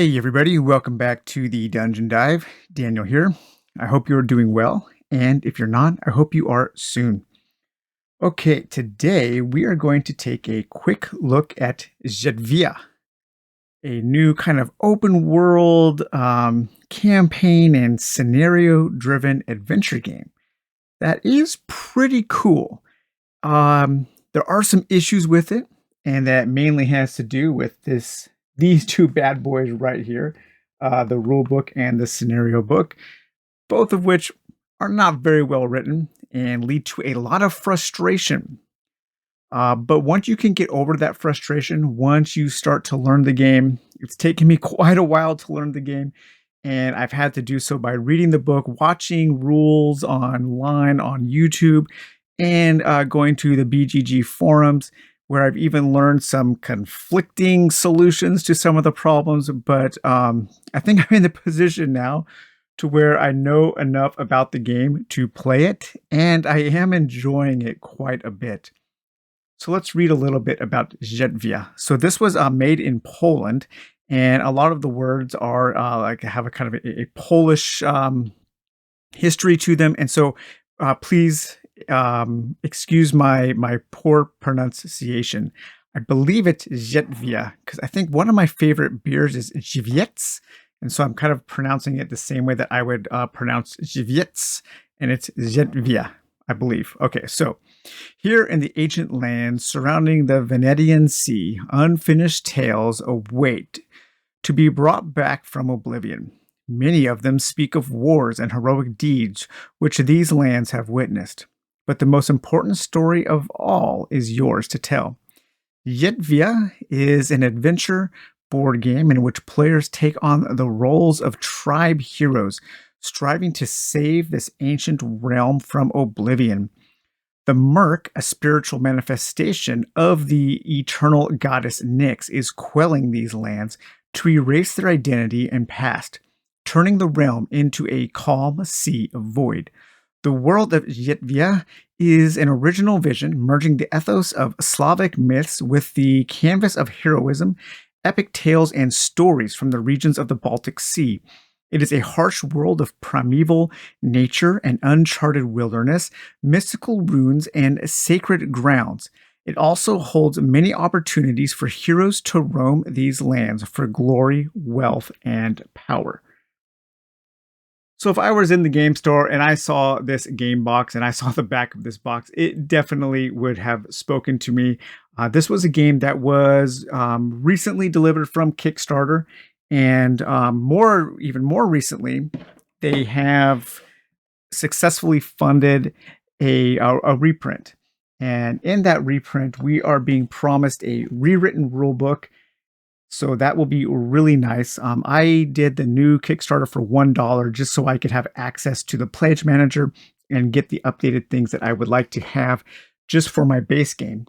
Hey everybody, welcome back to the Dungeon Dive. Daniel here. I hope you're doing well, and if you're not, I hope you are soon. Okay, today we are going to take a quick look at Zerywia, a new kind of open world campaign and scenario-driven adventure game that is pretty cool. There are some issues with it, and that mainly has to do with these two bad boys right here, the rule book and the scenario book, both of which are not very well written and lead to a lot of frustration. But once you can get over that frustration, once you start to learn the game, it's taken me quite a while to learn the game, and I've had to do so by reading the book, watching rules online on YouTube, and going to the BGG forums, where I've even learned some conflicting solutions to some of the problems. But I think I'm in the position now to where I know enough about the game to play it, and I am enjoying it quite a bit. So let's read a little bit about Zerywia. So this was made in Poland, and a lot of the words are like have a kind of a Polish history to them. And so please excuse my poor pronunciation. I believe it's Zerywia because I think one of my favorite beers is Żywiec, and so I'm kind of pronouncing it the same way that I would pronounce Żywiec, and it's Zerywia, I believe. Okay, so here in the ancient lands surrounding the Venetian Sea, unfinished tales await to be brought back from oblivion. Many of them speak of wars and heroic deeds which these lands have witnessed. But the most important story of all is yours to tell. Zerywia is an adventure board game in which players take on the roles of tribe heroes, striving to save this ancient realm from oblivion. The Merc, a spiritual manifestation of the eternal goddess Nyx, is quelling these lands to erase their identity and past, turning the realm into a calm sea of void. The world of Zerywia is an original vision, merging the ethos of Slavic myths with the canvas of heroism, epic tales, and stories from the regions of the Baltic Sea. It is a harsh world of primeval nature and uncharted wilderness, mystical runes, and sacred grounds. It also holds many opportunities for heroes to roam these lands for glory, wealth, and power. So if I was in the game store and I saw this game box and I saw the back of this box, it definitely would have spoken to me. This was a game that was recently delivered from Kickstarter, and even more recently, they have successfully funded a reprint. And in that reprint, we are being promised a rewritten rulebook. So that will be really nice. I did the new Kickstarter for $1 just so I could have access to the pledge manager and get the updated things that I would like to have just for my base game.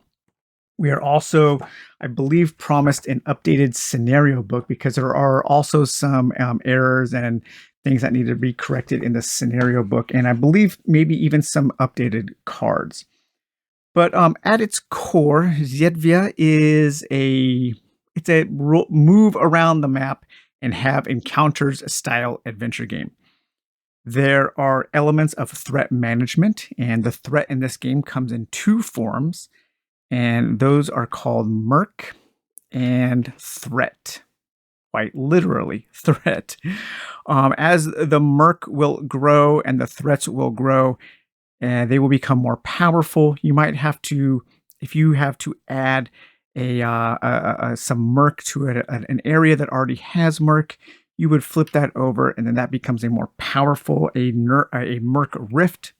We are also, I believe, promised an updated scenario book because there are also some errors and things that need to be corrected in the scenario book. And I believe maybe even some updated cards. But at its core, Zerywia is a move around the map and have encounters style adventure game. There are elements of threat management, and the threat in this game comes in two forms, and those are called Merc and Threat. Quite literally, threat. As the Merc will grow and the threats will grow, and they will become more powerful. You might have to, if you have to add some Merc to an area that already has Merc, you would flip that over, and then that becomes a more powerful, a Merc Rift.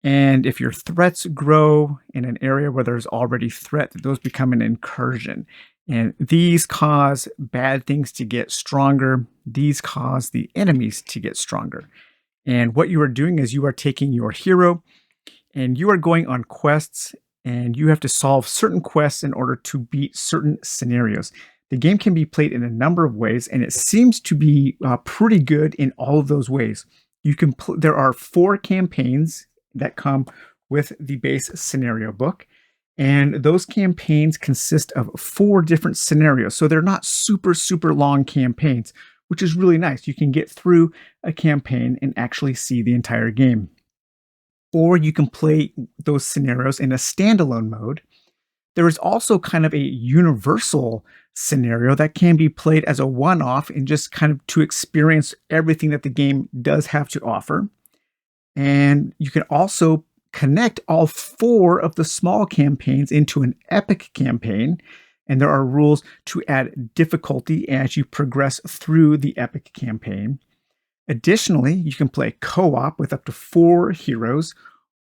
And if your threats grow in an area where there's already threat, those become an incursion. And these cause bad things to get stronger. These cause the enemies to get stronger. And what you are doing is you are taking your hero and you are going on quests, and you have to solve certain quests in order to beat certain scenarios. The game can be played in a number of ways, and it seems to be pretty good in all of those ways. You can there are 4 campaigns that come with the base scenario book, And those campaigns consist of 4 different scenarios. So they're not super, super long campaigns, which is really nice. You can get through a campaign and actually see the entire game. Or you can play those scenarios in a standalone mode. There is also kind of a universal scenario that can be played as a one-off and just kind of to experience everything that the game does have to offer. And you can also connect all 4 of the small campaigns into an epic campaign. And there are rules to add difficulty as you progress through the epic campaign. Additionally, you can play co-op with up to 4 heroes,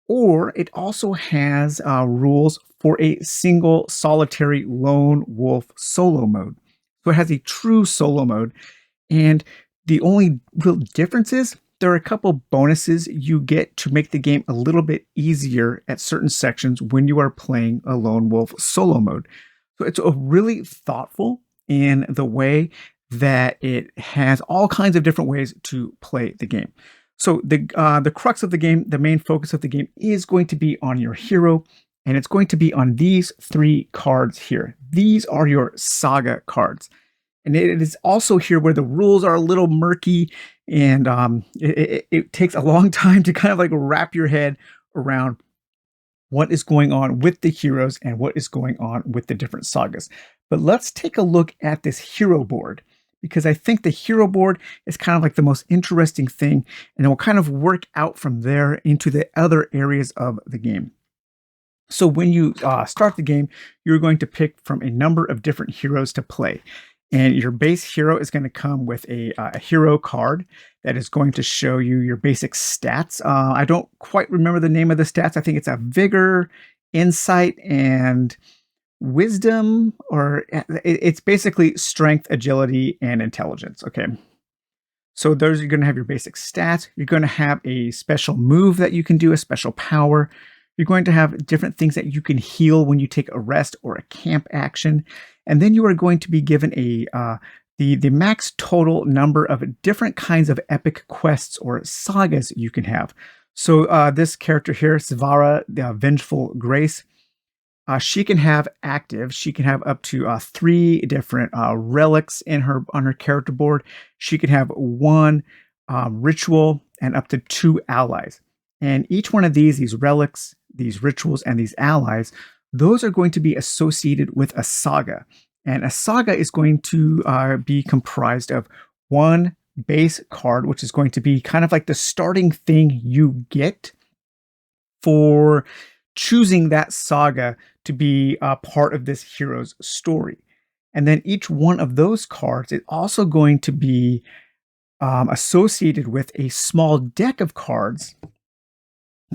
or it also has rules for a single solitary lone wolf solo mode. So it has a true solo mode, and the only real difference is there are a couple bonuses you get to make the game a little bit easier at certain sections when you are playing a lone wolf solo mode. So it's a really thoughtful in the way that it has all kinds of different ways to play the game. So the crux of the game, the main focus of the game is going to be on your hero, and it's going to be on these 3 cards here. These are your Saga cards. And it is also here where the rules are a little murky, and it takes a long time to kind of like wrap your head around what is going on with the heroes and what is going on with the different sagas. But let's take a look at this hero board, because I think the hero board is kind of like the most interesting thing, and it will kind of work out from there into the other areas of the game. So when you start the game, you're going to pick from a number of different heroes to play. And your base hero is going to come with a hero card that is going to show you your basic stats. I don't quite remember the name of the stats. I think it's a vigor, insight, and wisdom, or it's basically strength, agility, and intelligence. Okay. So those are going to have your basic stats. You're going to have a special move that you can do, a special power. You're going to have different things that you can heal when you take a rest or a camp action. And then you are going to be given the max total number of different kinds of epic quests or sagas you can have. So this character here, Svara, the Vengeful Grace, she can have active. She can have up to 3 different relics on her character board. She can have 1 ritual and up to 2 allies. And each one of these relics, these rituals, and these allies, those are going to be associated with a saga. And a saga is going to be comprised of 1 base card, which is going to be kind of like the starting thing you get for choosing that saga to be a part of this hero's story. And then each one of those cards is also going to be associated with a small deck of cards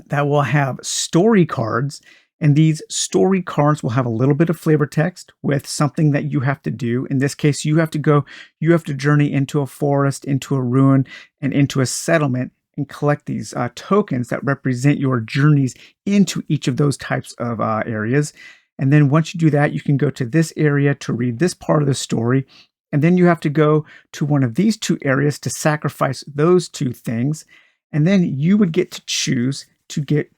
that will have story cards. And these story cards will have a little bit of flavor text with something that you have to do. In this case, you have to journey into a forest, into a ruin, and into a settlement and collect these tokens that represent your journeys into each of those types of areas. And then once you do that, you can go to this area to read this part of the story. And then you have to go to one of these 2 areas to sacrifice those 2 things. And then you would get to choose to get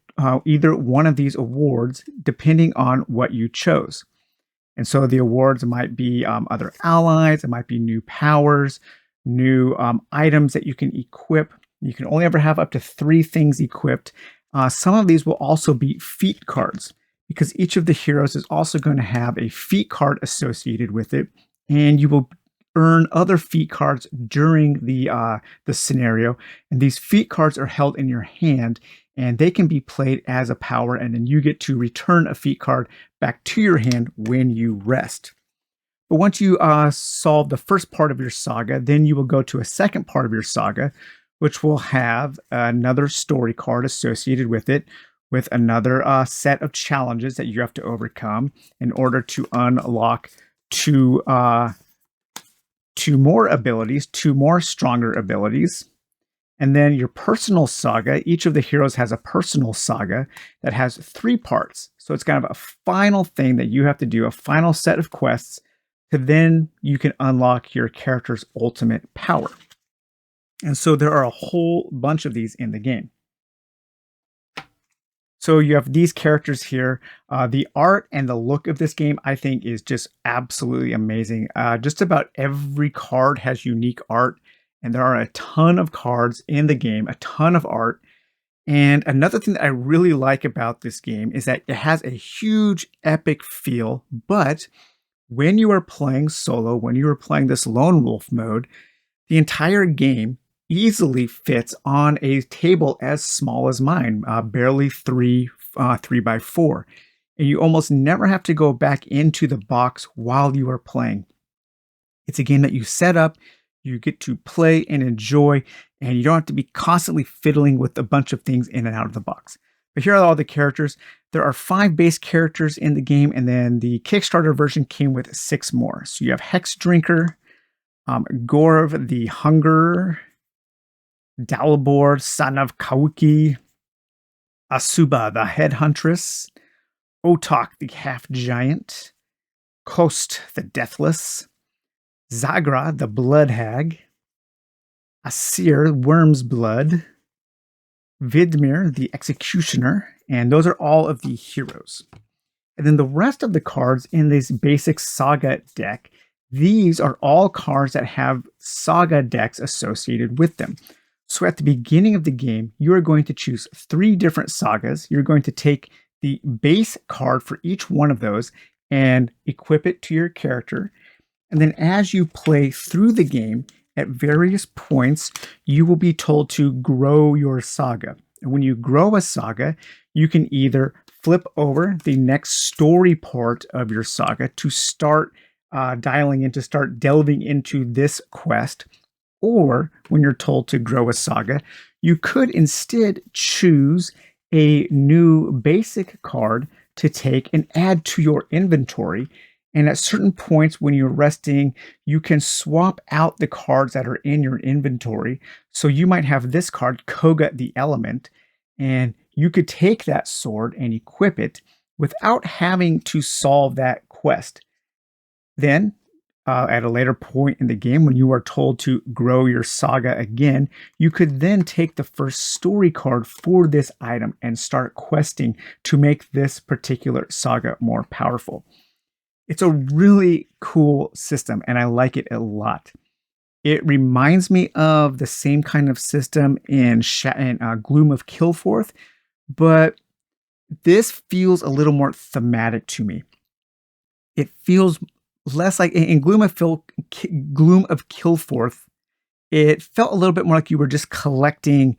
either one of these awards depending on what you chose. And so the awards might be other allies, it might be new powers, new items that you can equip. You can only ever have up to 3 things equipped. Some of these will also be feat cards, because each of the heroes is also going to have a feat card associated with it, and you will earn other feat cards during the scenario. And these feat cards are held in your hand, and they can be played as a power, and then you get to return a feat card back to your hand when you rest. But once you solve the first part of your saga, then you will go to a second part of your saga, which will have another story card associated with it, with another set of challenges that you have to overcome in order to unlock 2 more abilities, 2 more stronger abilities. And then your personal saga, each of the heroes has a personal saga that has 3 parts. So it's kind of a final thing that you have to do, a final set of quests, to then you can unlock your character's ultimate power. And so there are a whole bunch of these in the game. So you have these characters here. The art and the look of this game, I think, is just absolutely amazing. Just about every card has unique art, and there are a ton of cards in the game, a ton of art. And another thing that I really like about this game is that it has a huge epic feel, but when you are playing solo, when you are playing this lone wolf mode, the entire game easily fits on a table as small as mine, barely 3 by 4. And you almost never have to go back into the box while you are playing. It's a game that you set up, you get to play and enjoy, and you don't have to be constantly fiddling with a bunch of things in and out of the box. But here are all the characters. There are 5 base characters in the game, and then the Kickstarter version came with 6 more. So you have Hex Drinker, Gorv the Hungerer, Dalibor, son of Kauki, Asuba the Head Huntress, Otok the Half Giant, Kost the Deathless, Zagra the Blood Hag, Asir Worm's Blood, Vidmir the Executioner, and those are all of the heroes. And then the rest of the cards in this basic Saga deck, these are all cards that have Saga decks associated with them. So at the beginning of the game, you are going to choose 3 different sagas. You're going to take the base card for each one of those and equip it to your character. And then as you play through the game, at various points, you will be told to grow your saga. And when you grow a saga, you can either flip over the next story part of your saga to start start delving into this quest. Or when you're told to grow a saga, you could instead choose a new basic card to take and add to your inventory. And at certain points when you're resting, you can swap out the cards that are in your inventory. So you might have this card, Koga the Element, and you could take that sword and equip it without having to solve that quest. Then, at a later point in the game, when you are told to grow your saga again, you could then take the first story card for this item and start questing to make this particular saga more powerful. It's a really cool system, and I like it a lot. It reminds me of the same kind of system in Gloom of Kilforth, but this feels a little more thematic to me. It feels less like in Gloom of Kilforth, it felt a little bit more like you were just collecting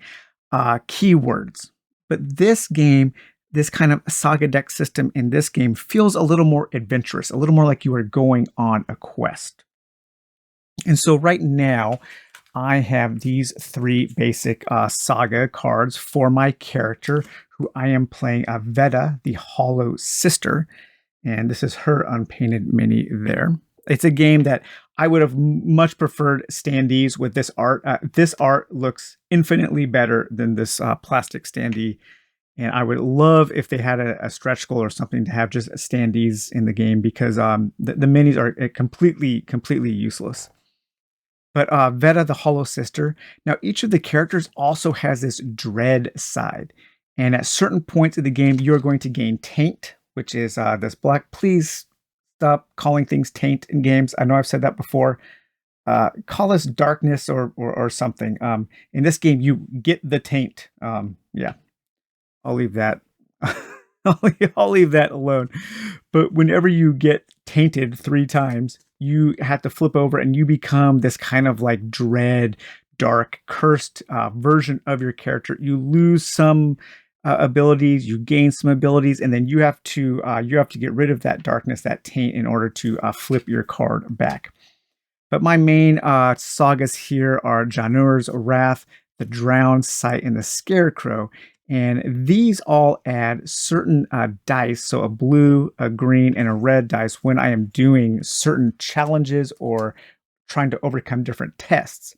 keywords. But this game, this kind of saga deck system in this game feels a little more adventurous, a little more like you are going on a quest. And so right now, I have these 3 basic saga cards for my character, who I am playing Veda, the Hollow Sister. And this is her unpainted mini there. It's a game that I would have much preferred standees with this art. This art looks infinitely better than this plastic standee. And I would love if they had a stretch goal or something to have just standees in the game, because the minis are completely useless. But Veda, the Hollow Sister. Now, each of the characters also has this dread side. And at certain points of the game, you're going to gain Taint, which is this black. Please stop calling things taint in games. I know I've said that before. Call us darkness or something. In this game, you get the taint. Yeah, I'll leave that. I'll leave that alone. But whenever you get tainted 3 times, you have to flip over and you become this kind of like dread, dark, cursed version of your character. You lose some abilities, you gain some abilities, and then you have to get rid of that darkness, that taint, in order to flip your card back. But my main sagas here are Janur's Wrath, the Drowned Sight, and the Scarecrow. And these all add certain dice, so a blue, a green, and a red dice when I am doing certain challenges or trying to overcome different tests.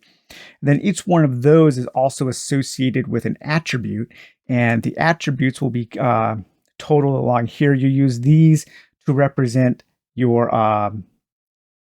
Then each one of those is also associated with an attribute, and the attributes will be totaled along here. You use these to represent your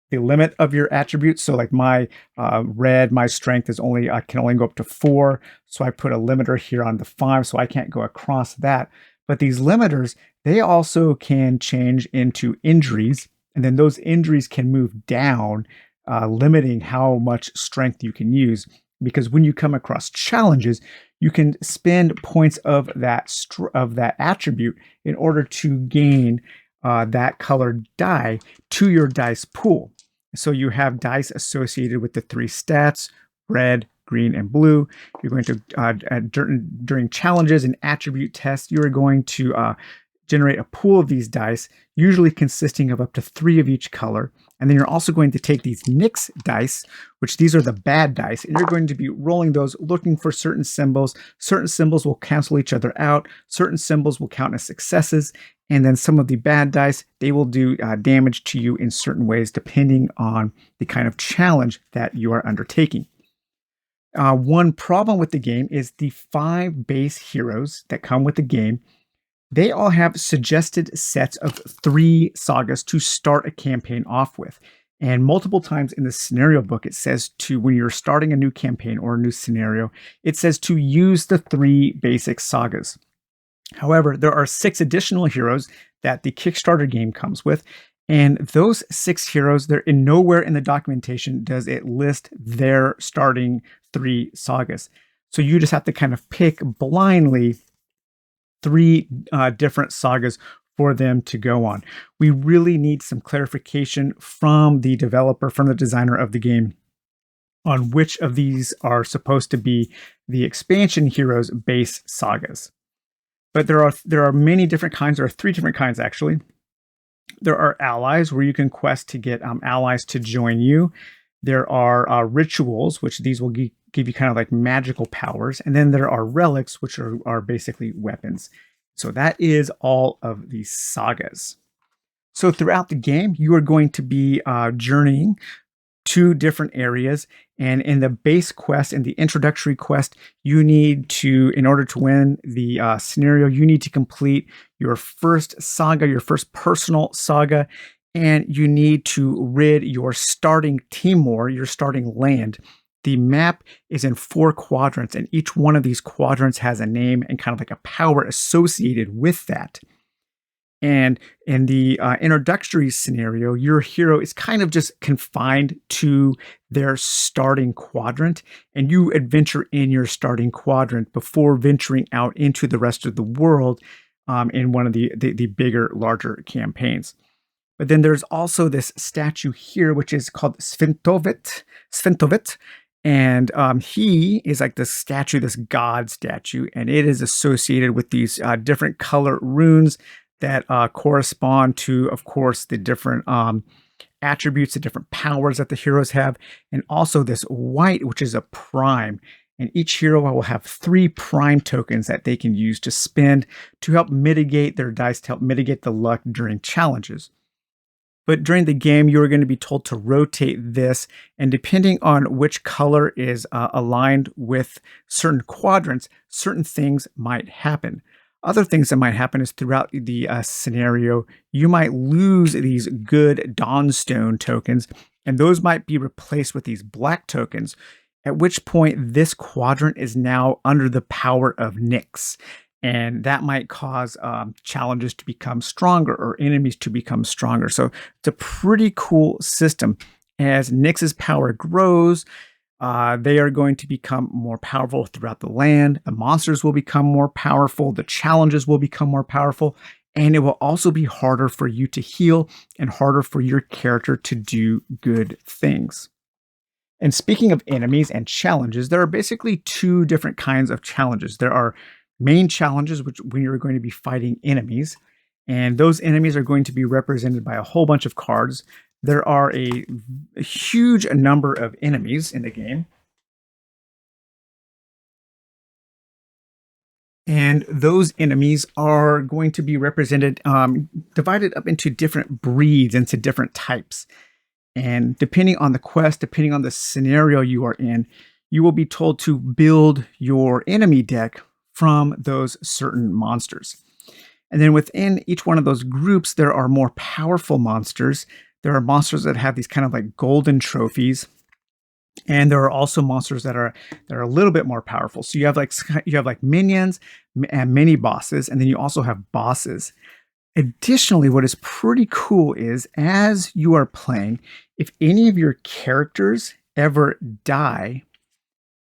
the limit of your attributes. So like my red, my strength is can only go up to 4. So I put a limiter here on the 5, so I can't go across that. But these limiters, they also can change into injuries, and then those injuries can move down, limiting how much strength you can use. Because when you come across challenges, you can spend points of that attribute in order to gain that colored die to your dice pool. So you have dice associated with the three stats: red, green, and blue. You're going to during challenges and attribute tests, you are going to generate a pool of these dice, usually consisting of up to 3 of each color. And then you're also going to take these Nix dice, which these are the bad dice, and you're going to be rolling those, looking for certain symbols. Certain symbols will cancel each other out. Certain symbols will count as successes. And then some of the bad dice, they will do damage to you in certain ways, depending on the kind of challenge that you are undertaking. One problem with the game is the 5 base heroes that come with the game. They all have suggested sets of 3 sagas to start a campaign off with. And multiple times in the scenario book, it says when you're starting a new campaign or a new scenario, it says to use the 3 basic sagas. However, there are 6 additional heroes that the Kickstarter game comes with. And those 6 heroes, they're in nowhere in the documentation does it list their starting 3 sagas. So you just have to kind of pick blindly 3 different sagas for them to go on. We really need some clarification from the developer, from the designer of the game, on which of these are supposed to be the expansion heroes' base sagas. But there are many different kinds. There are 3 different kinds, actually. There are allies, where you can quest to get allies to join you. There are rituals, which these will give you kind of like magical powers. And then there are relics, which are basically weapons. So that is all of these sagas. So throughout the game, you are going to be journeying to different areas. And in the base quest, in the introductory quest, you need to, in order to win the scenario, you need to complete your first saga, your first personal saga, and you need to rid your starting Timor, your starting land. The map is in 4 quadrants, and each one of these quadrants has a name and kind of like a power associated with that. And in the introductory scenario, your hero is kind of just confined to their starting quadrant, and you adventure in your starting quadrant before venturing out into the rest of the world in one of the bigger, larger campaigns. But then there's also this statue here, which is called Sventovit. And he is like this statue, this god statue, and it is associated with these different color runes that correspond to, of course, the different attributes, the different powers that the heroes have, and also this white, which is a prime. And each hero will have 3 prime tokens that they can use to spend to help mitigate their dice, to help mitigate the luck during challenges. But during the game, you are going to be told to rotate this, and depending on which color is aligned with certain quadrants, certain things might happen. Other things that might happen is throughout the scenario, you might lose these good Dawnstone tokens, and those might be replaced with these black tokens, at which point this quadrant is now under the power of Nyx. And that might cause challenges to become stronger or enemies to become stronger. So it's a pretty cool system. As Nyx's power grows, they are going to become more powerful throughout the land. The monsters will become more powerful. The challenges will become more powerful. And it will also be harder for you to heal and harder for your character to do good things. And speaking of enemies and challenges, there are basically 2 different kinds of challenges. There are main challenges, which when you're going to be fighting enemies, and those enemies are going to be represented by a whole bunch of cards. There are a huge number of enemies in the game, and those enemies are going to be represented, divided up into different breeds, into different types. And depending on the quest, depending on the scenario you are in, you will be told to build your enemy deck from those certain monsters. And then within each one of those groups, there are more powerful monsters. There are monsters that have these kind of like golden trophies. And there are also monsters that are a little bit more powerful. So you have like minions and mini bosses, and then you also have bosses. Additionally, what is pretty cool is as you are playing, if any of your characters ever die,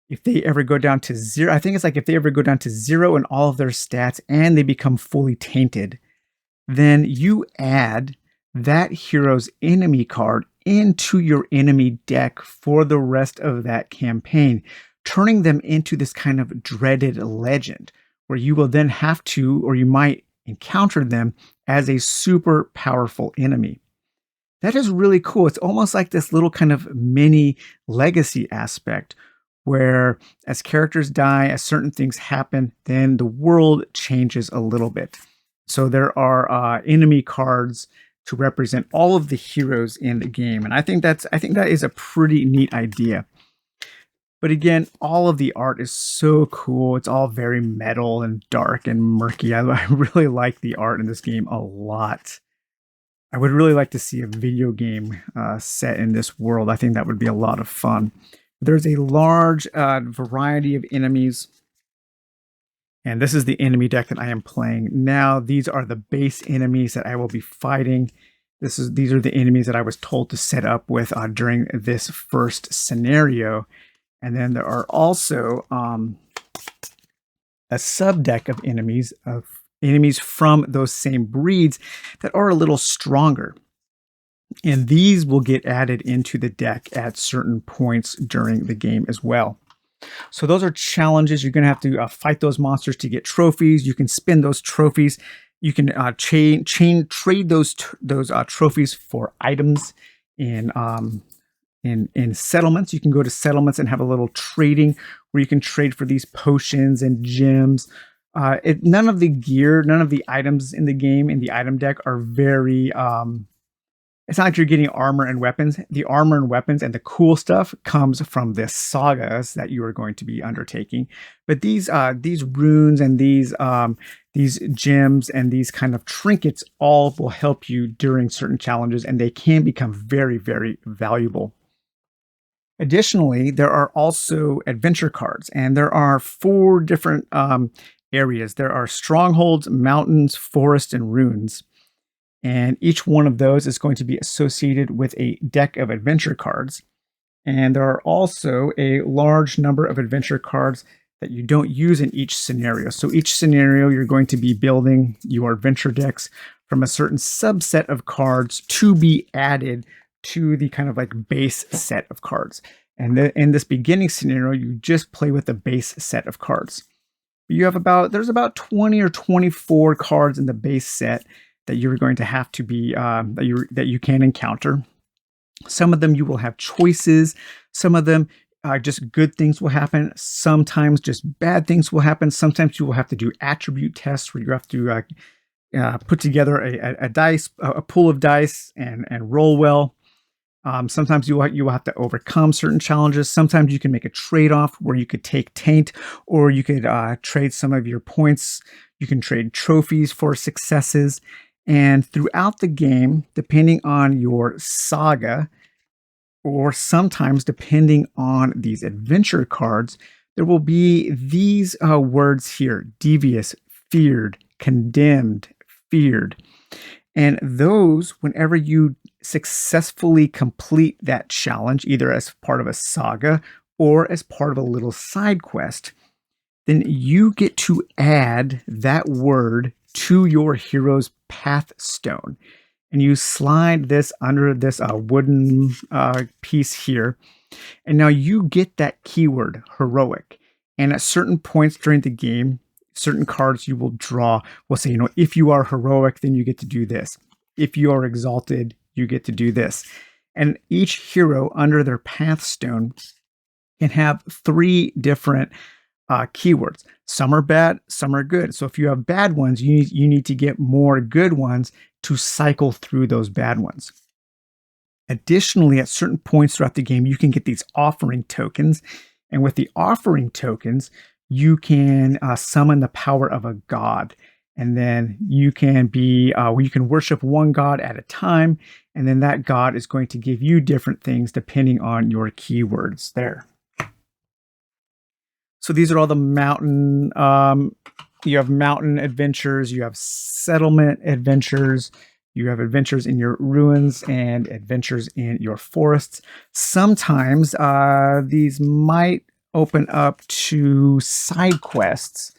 if they ever go down to zero, I think it's like if they ever go down to zero in all of their stats and they become fully tainted, then you add that hero's enemy card into your enemy deck for the rest of that campaign, turning them into this kind of dreaded legend where you will then have to, or you might encounter them as a super powerful enemy. That is really cool. It's almost like this little kind of mini legacy aspect where as characters die, as certain things happen, then the world changes a little bit. So there are enemy cards to represent all of the heroes in the game, and I think that is a pretty neat idea. But again, all of the art is so cool. It's all very metal and dark and murky. I really like the art in this game a lot. I would really like to see a video game set in this world. I think that would be a lot of fun. There's a large variety of enemies. And this is the enemy deck that I am playing now. These are the base enemies that I will be fighting. These are the enemies that I was told to set up with during this first scenario. And then there are also a sub deck of enemies from those same breeds that are a little stronger. And these will get added into the deck at certain points during the game as well. So those are challenges. You're going to have to fight those monsters to get trophies. You can spin those trophies. You can trade those trophies for items in settlements. You can go to settlements and have a little trading where you can trade for these potions and gems. None of the gear, none of the items in the game in the item deck are very it's not like you're getting armor and weapons. The armor and weapons and the cool stuff comes from the sagas that you are going to be undertaking. But these runes and these gems and these kind of trinkets all will help you during certain challenges, and they can become very, very valuable. Additionally, there are also adventure cards, and there are 4 different areas. There are strongholds, mountains, forests, and ruins. And each one of those is going to be associated with a deck of adventure cards. And there are also a large number of adventure cards that you don't use in each scenario. So each scenario, you're going to be building your adventure decks from a certain subset of cards to be added to the kind of like base set of cards. And in this beginning scenario, you just play with the base set of cards. There's about 20 or 24 cards in the base set that you're going to have to be that you can encounter. Some of them you will have choices. Some of them just good things will happen. Sometimes just bad things will happen. Sometimes you will have to do attribute tests where you have to put together a pool of dice and roll well. Sometimes you will have to overcome certain challenges. Sometimes you can make a trade-off where you could take taint, or you could trade some of your points. You can trade trophies for successes. And throughout the game, depending on your saga, or sometimes depending on these adventure cards, there will be these words here: devious, feared, condemned, feared. And those, whenever you successfully complete that challenge, either as part of a saga or as part of a little side quest, then you get to add that word to your hero's path stone. And you slide this under this wooden piece here. And now you get that keyword, heroic. And at certain points during the game, certain cards you will draw will say, if you are heroic, then you get to do this. If you are exalted, you get to do this. And each hero under their path stone can have 3 different keywords. Some are bad, some are good. So if you have bad ones, you need to get more good ones to cycle through those bad ones. Additionally, at certain points throughout the game, you can get these offering tokens. And with the offering tokens, you can summon the power of a god. And then you can worship one god at a time. and then that god is going to give you different things depending on your keywords there. So these are all the mountain. You have mountain adventures, you have settlement adventures, you have adventures in your ruins and adventures in your forests. Sometimes these might open up to side quests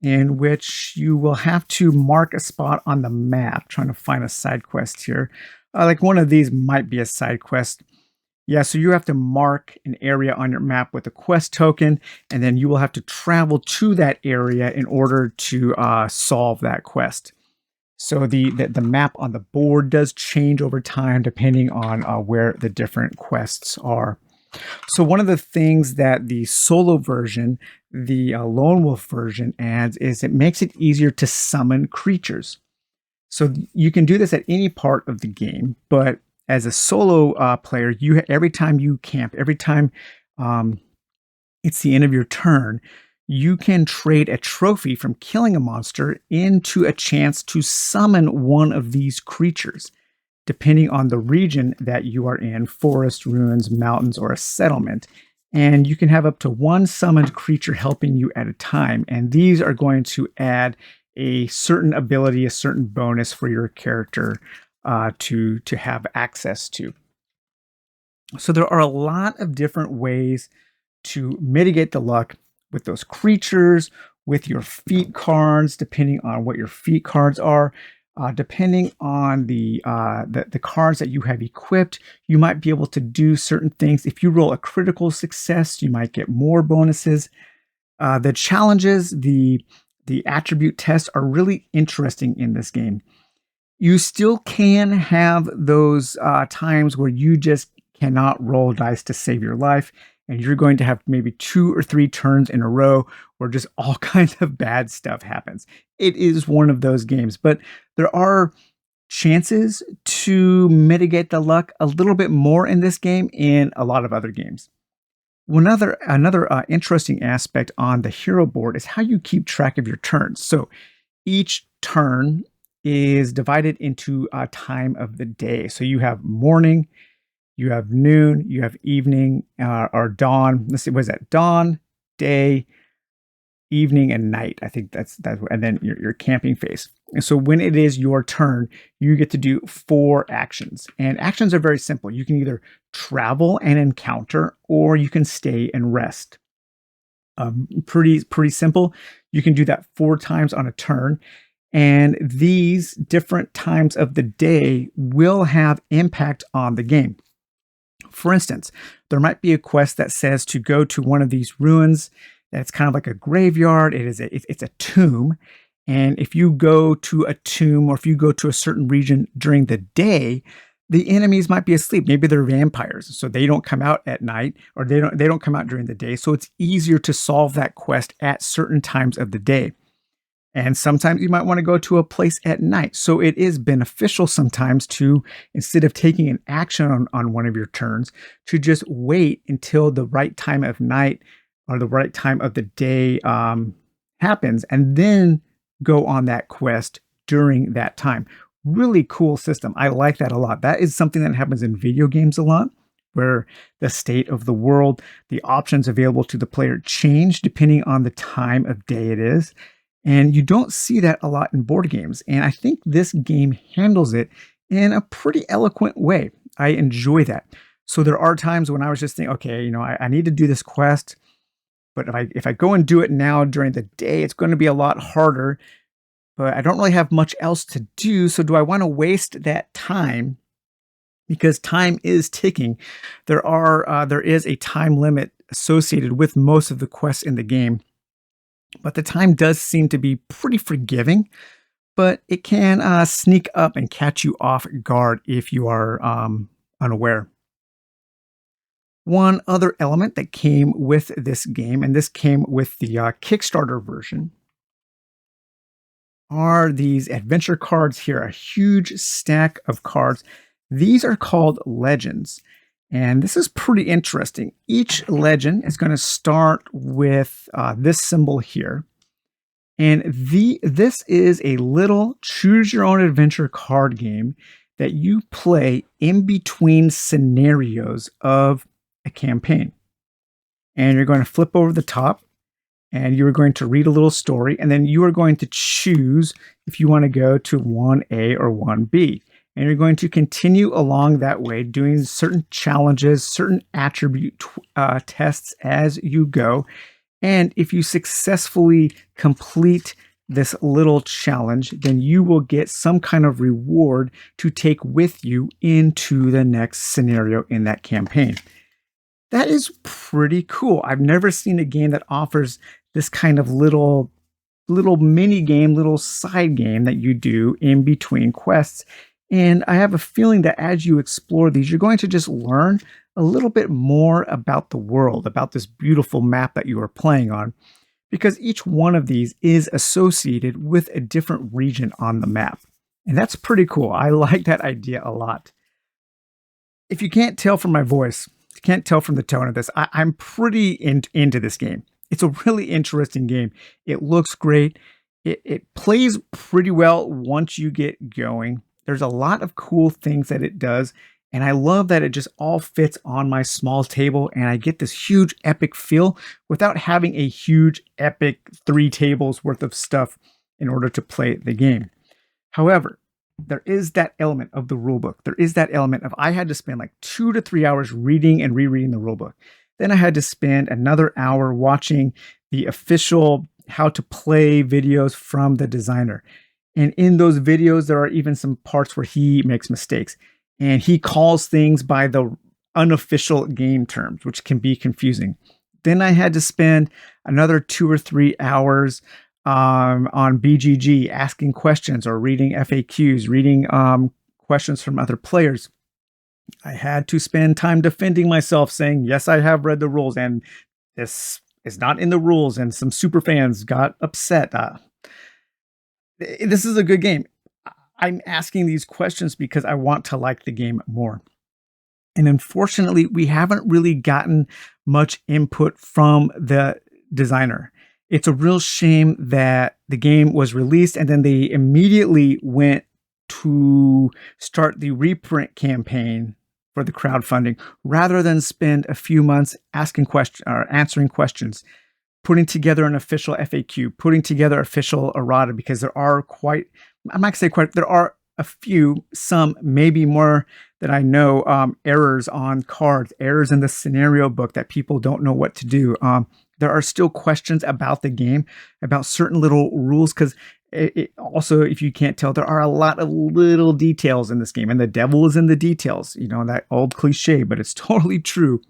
in which you will have to mark a spot on the map. Trying to find a side quest here. Like one of these might be a side quest. Yeah, so you have to mark an area on your map with a quest token, and then you will have to travel to that area in order to solve that quest. So the map on the board does change over time depending on where the different quests are. So one of the things that the solo version, the lone wolf version adds is it makes it easier to summon creatures. So you can do this at any part of the game, but as a solo player, every time you camp, every time it's the end of your turn, you can trade a trophy from killing a monster into a chance to summon one of these creatures, depending on the region that you are in: forest, ruins, mountains, or a settlement. And you can have up to one summoned creature helping you at a time. And these are going to add a certain ability, a certain bonus for your character to have access to. So there are a lot of different ways to mitigate the luck with those creatures, with your feat cards, depending on what your feat cards are. Depending on the cards that you have equipped, you might be able to do certain things. If you roll a critical success, you might get more bonuses. The challenges, the attribute tests are really interesting in this game. You still can have those times where you just cannot roll dice to save your life, and you're going to have maybe 2 or 3 turns in a row where just all kinds of bad stuff happens. It is one of those games, but there are chances to mitigate the luck a little bit more in this game in a lot of other games. Another interesting aspect on the hero board is how you keep track of your turns. So each turn is divided into a time of the day. So you have morning, you have noon, you have evening, or dawn. Let's see, what is that? Dawn, day, evening, and night. I think that's and then your camping phase. And so when it is your turn, you get to do 4 actions. And actions are very simple. You can either travel and encounter, or you can stay and rest. Pretty simple. You can do that 4 times on a turn. And these different times of the day will have impact on the game. For instance, there might be a quest that says to go to one of these ruins that's kind of like a graveyard. It's a tomb. And if you go to a tomb, or if you go to a certain region during the day, the enemies might be asleep. Maybe they're vampires, so they don't come out at night, or they don't come out during the day. So it's easier to solve that quest at certain times of the day. And sometimes you might want to go to a place at night. So it is beneficial sometimes to, instead of taking an action on one of your turns, to just wait until the right time of night or the right time of the day happens, and then go on that quest during that time. Really cool system. I like that a lot. That is something that happens in video games a lot, where the state of the world, the options available to the player change depending on the time of day it is. And you don't see that a lot in board games. And I think this game handles it in a pretty eloquent way. I enjoy that. So there are times when I was just thinking, okay, I need to do this quest, but if I go and do it now during the day, it's going to be a lot harder. But I don't really have much else to do. So do I want to waste that time? Because time is ticking. There is a time limit associated with most of the quests in the game. But the time does seem to be pretty forgiving, but it can sneak up and catch you off guard if you are unaware. One other element that came with this game, and this came with the Kickstarter version, are these adventure cards here, a huge stack of cards. These are called legends. And this is pretty interesting. Each legend is going to start with this symbol here. And this is a little choose your own adventure card game that you play in between scenarios of a campaign. And you're going to flip over the top and you are going to read a little story, and then you are going to choose if you want to go to 1A or 1B. And you're going to continue along that way, doing certain challenges, certain attribute tests as you go. And if you successfully complete this little challenge, then you will get some kind of reward to take with you into the next scenario in that campaign. That is pretty cool. I've never seen a game that offers this kind of little mini game, little side game that you do in between quests. And I have a feeling that as you explore these, you're going to just learn a little bit more about the world, about this beautiful map that you are playing on, because each one of these is associated with a different region on the map. And that's pretty cool. I like that idea a lot. If you can't tell from my voice, you can't tell from the tone of this, I'm pretty into this game. It's a really interesting game. It looks great. It plays pretty well once you get going. There's a lot of cool things that it does. And I love that it just all fits on my small table. And I get this huge epic feel without having a huge epic 3 tables worth of stuff in order to play the game. However, there is that element of the rulebook. There is that element of I had to spend like 2 to 3 hours reading and rereading the rulebook. Then I had to spend another hour watching the official how to play videos from the designer. And in those videos, there are even some parts where he makes mistakes and he calls things by the unofficial game terms, which can be confusing. Then I had to spend another 2 or 3 hours on BGG asking questions or reading FAQs, reading questions from other players. I had to spend time defending myself saying, yes, I have read the rules and this is not in the rules. And some super fans got upset. This is a good game. I'm asking these questions because I want to like the game more. And unfortunately, we haven't really gotten much input from the designer. It's a real shame that the game was released and then they immediately went to start the reprint campaign for the crowdfunding rather than spend a few months asking questions or answering questions, putting together an official FAQ, putting together official errata, because there are I'm not going to say quite, there are a few, some maybe more that I know, errors on cards, errors in the scenario book that people don't know what to do. There are still questions about the game, about certain little rules, because also, if you can't tell, there are a lot of little details in this game, and the devil is in the details, that old cliche, but it's totally true.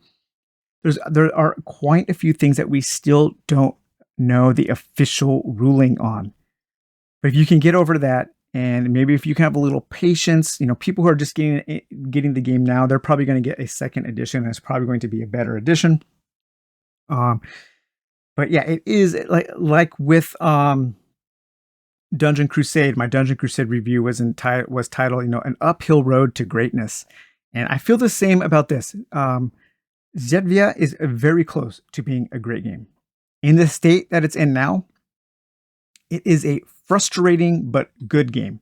There are quite a few things that we still don't know the official ruling on. But if you can get over that, and maybe if you can have a little patience, people who are just getting the game now, they're probably going to get a second edition, and it's probably going to be a better edition. But yeah, it is like with Dungeon Crusade. My Dungeon Crusade review was titled, An Uphill Road to Greatness. And I feel the same about this. Zerywia is very close to being a great game. In the state that it's in now, it is a frustrating but good game.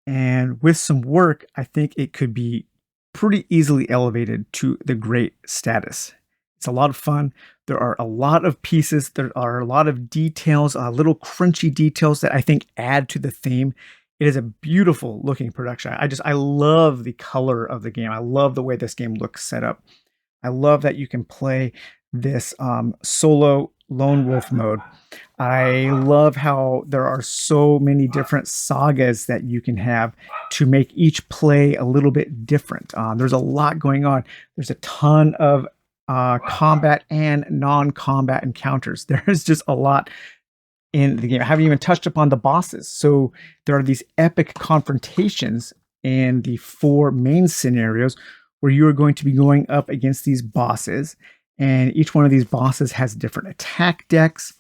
And with some work, I think it could be pretty easily elevated to the great status. It's a lot of fun. There are a lot of pieces. There are a lot of details, little crunchy details that I think add to the theme. It is a beautiful looking production. I love the color of the game. I love the way this game looks set up. I love that you can play this solo lone wolf mode. I love how there are so many different sagas that you can have to make each play a little bit different. There's a lot going on. There's a ton of combat and non-combat encounters. There's just a lot in the game. I haven't even touched upon the bosses. So there are these epic confrontations in the 4 main scenarios where you are going to be going up against these bosses. And each one of these bosses has different attack decks.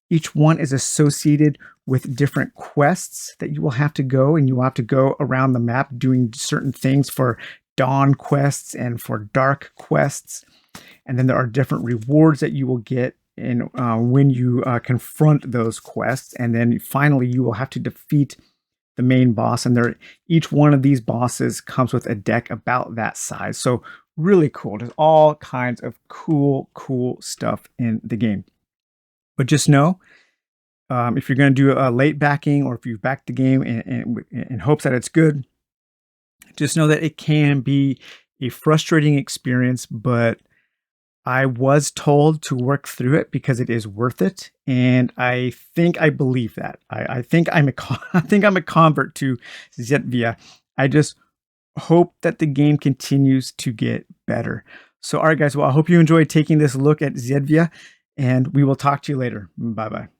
Each one is associated with different quests that you will have to go, and you will have to go around the map doing certain things for dawn quests and for dark quests. And then there are different rewards that you will get when you confront those quests. And then finally, you will have to defeat the main boss, and each one of these bosses comes with a deck about that size. So really cool. There's all kinds of cool stuff in the game. But just know, if you're going to do a late backing, or if you've backed the game in hopes that it's good, just know that it can be a frustrating experience, but I was told to work through it because it is worth it, and I think I believe that. I think I think I'm a convert to Zetvia. I just hope that the game continues to get better. So, all right, guys. Well, I hope you enjoyed taking this look at Zetvia, and we will talk to you later. Bye bye.